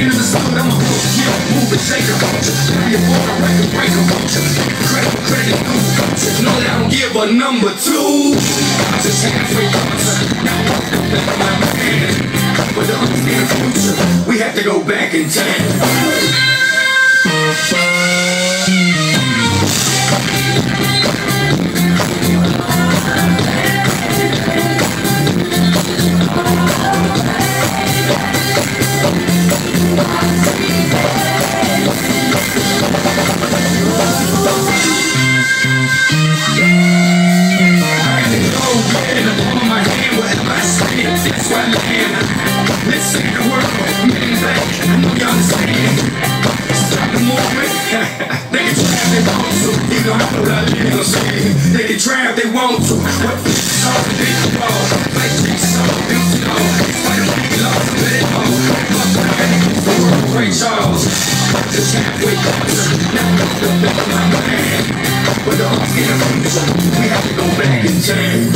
in the stood, I'm a hook, yeah, move and shake a culture. Be a border record breaker culture. Credit, culture. Know that I don't give a number two. I'm just halfway culture. Now I'm my man. But to understand the future, we have to go back in time. That's why I land. Let's say the word, men back. I know y'all understand. Stop the movement. They can try if they want to. You know how I live, say. They can try if they want to. What the song they call? Like they saw, you know. Fight them like lost, let it go. Fuck that. The world, Ray Charles. Just halfway culture. Now I'm my man. But the heart's getting future. We have to go back in time.